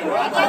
नमस्कार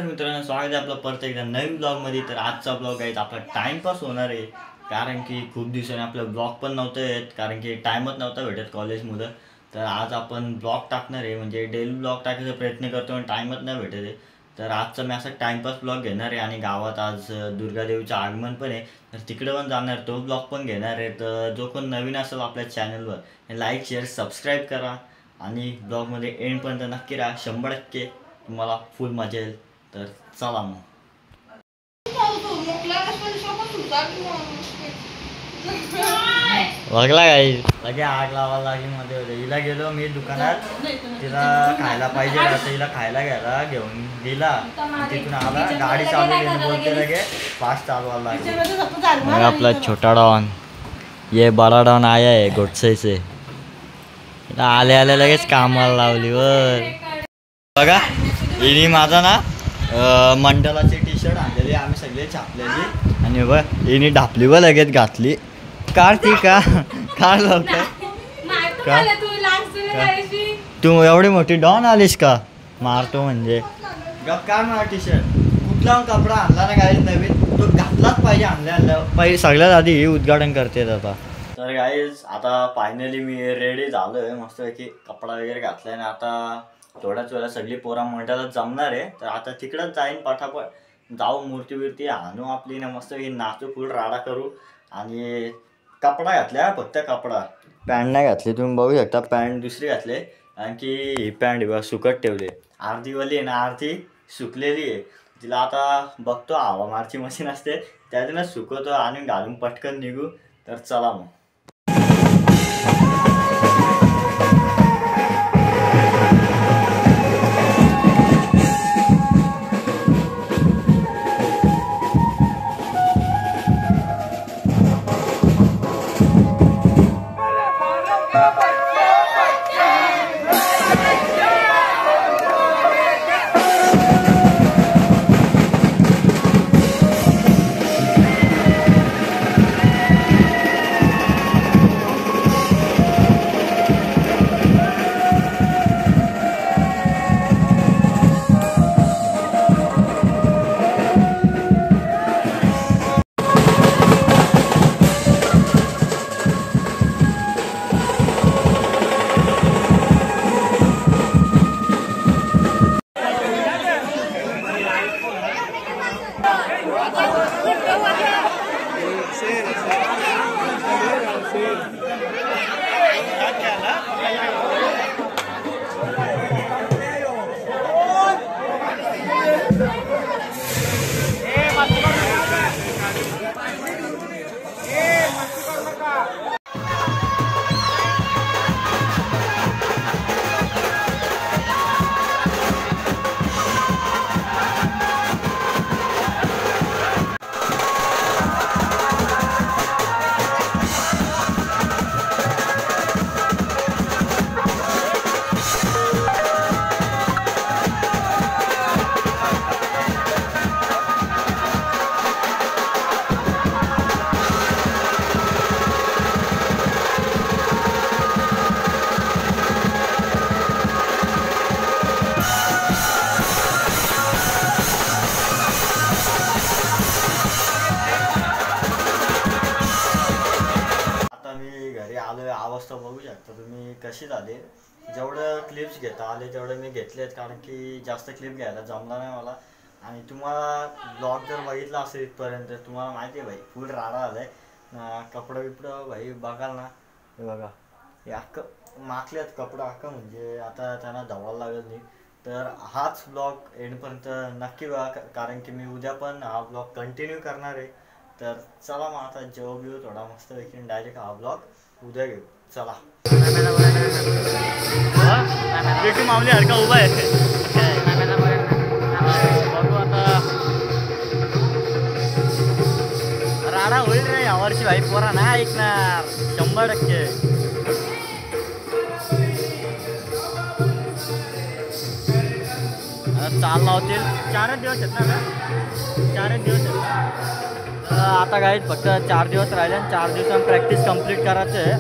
मित्रांनो, स्वागत आहे आपलं परत एकदा नवीन ब्लॉगमध्ये। तर आजचा ब्लॉग आहे आपला टाइमपास होणार आहे, कारण की खूप दिवसांनी आपलं ब्लॉग पण नव्हतं येत, कारण की टाइमच नव्हता भेटत कॉलेजमुळे। तर आज आपण ब्लॉग टाकणार आहे, म्हणजे डेली ब्लॉग टाकायचा प्रयत्न करतो पण टाइमच नाही भेटत आहे। तर आजचा मी असा टाइमपास ब्लॉग घेणार आहे आणि गावात आज दुर्गादेवीचं आगमन पण आहे, तर तिकडे पण जाणार, तो ब्लॉग पण घेणार आहे। तर जो कोण नवीन असेल आपल्या चॅनलवर लाईक शेअर सबस्क्राईब करा आणि ब्लॉगमध्ये एंडपर्यंत नक्की राहा, 100% तुम्हाला फुल मजा येईल। तर चला मग बघला काही लगे आग लावायला लागली मध्ये होते। हिला गेलो मी दुकानात, तिला खायला पाहिजे असं हिला खायला घ्यायला घेऊन दिला, तिथून आला गाडी चालू बोलते लगे फास्ट चालवायला लागली। आपला छोटा डॉन ये बड़ा डॉन आया है गोडसे से, आले आले लगेच कामाला लावली वर। बघा हिने माझा ना मंडलाची टी शर्ट आणलेली, आम्ही सगळे छापलेली आणि बघ हिने ढापली व लगेच घातली। काढ ती का काढ लवकर का तू एवढी मोठी डॉन आलीस का मारतो म्हणजे गप काढ मला टी शर्ट। कुठला कपडा आणला ना गाईज नवीन तो घातलाच पाहिजे, आणल्या पाहिजे सगळ्यात आधी हे उद्घाटन करते आता। तर गाईज आता फायनली मी रेडी झालोय, मस्तपैकी कपडा वगैरे घातलाय ना, आता थोड्याच वेळा सगळी पोरा मंडळात जमणार आहे। तर आता तिकडंच जाईन पटापट जाऊ, मूर्ती बिर्ती आणू आपली ना, मस्तपैकी नाचू फुल राडा करू। आणि कपडा घातला, फक्त कपडा पॅन्ट नाही घातली, तुम्ही बघू शकता पॅन्ट दुसरी घातली, आणखी ही पॅन्ट बघा सुकत ठेवली, अर्धीवाली आहे ना अर्धी सुकलेली आहे। तिला आता बघतो हवा मारची मशीन असते त्यातूनच सुकवतो आणि घालून पटकन निघू। तर चला मग अवस्था बघू शकता तुम्ही कशी झाली। जेवढं क्लिप्स घेता आले तेवढे मी घेतलेत, कारण की जास्त क्लिप घ्यायला जमला नाही मला। आणि तुम्हाला ब्लॉग जर बघितला असेल इथपर्यंत तुम्हाला माहिती आहे भाई फुल राडा आलाय ना, कपडं बिपडं भाई बघाल ना, हे बघा हे अख्खं माखल्यात कपडं अख्खं, म्हणजे आता त्यांना धवायला लागत नाही। तर हाच ब्लॉग एंडपर्यंत नक्की बघा, कारण की मी उद्या पण हा ब्लॉग कंटिन्यू करणार आहे। तर चला मग आता जेव घेऊ थोडा मस्त पैकी, डायरेक्ट हा ब्लॉग उद्या घेऊ। चला मामली हरका उभा आहे, बघू आता राडा होईल रे यावर्षी भाई, पोरा नाही ऐकणार 100%। चाल लावतील. 4च दिवस आहेत ना, 4च दिवस आहेत. आता काय फक्त 4 दिवस राहिले आणि 4 दिवसांनी प्रॅक्टिस कंप्लीट करायचं आहे.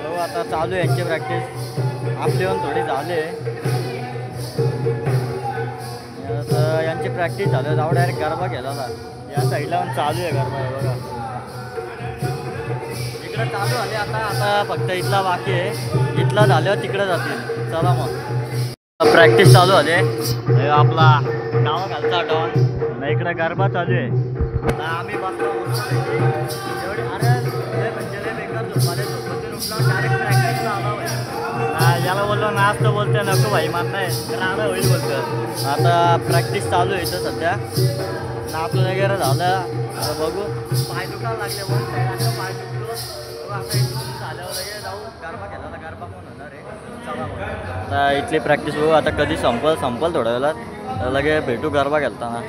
हो आता चालू आहे यांची प्रॅक्टिस. आपली पण थोडी झाली आहे. तर यांची प्रॅक्टिस झाली जाऊ डायरेक्ट गरबा केला. या साईडला पण चालू आहे गरबा बघा. इकडं चालू झाले आता फक्त इथला बाकी आहे. इथला झाल्यावर तिकडे जातील. चला मग प्रॅक्टिस चालू झाली. आपला गावाखालचा डॉन इकडे गरबा चालू आहे. आम्ही बसलो एवढी अरे म्हणजे बेकार झोपाले झोपते उठला डायरेक्ट प्रॅक्टिसला आला. याला बोललो नाच तर बोलते नको भाई मानताय राहणं होईल बोलतं. आता प्रॅक्टिस चालू आहे इथं सध्या. नाचून वगैरे झालं बघू. पाय दुखायला लागले वन साईड पाय दुखलो. आता इथून झाल्यावर लगे जाऊ गरबा केला. गरबा पण होणार आहे. चला आता इथली प्रॅक्टिस बघू आता कधी संपल थोड्या वेळात लगे भेटू गरबा खेळताना.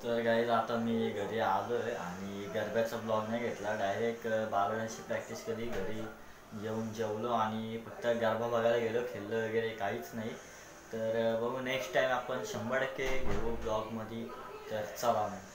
तर गाईज आता मी घरी आलो आहे आणि गरब्याचा ब्लॉग नाही घेतला, डायरेक्ट बालगाण्याची प्रॅक्टिस केली, घरी येऊन जेवलो आणि फक्त गरबा बघायला गेलो, खेळलं वगैरे काहीच नाही. तर बघू नेक्स्ट टाईम आपण 100% घेऊ ब्लॉगमध्ये. तर चला मग.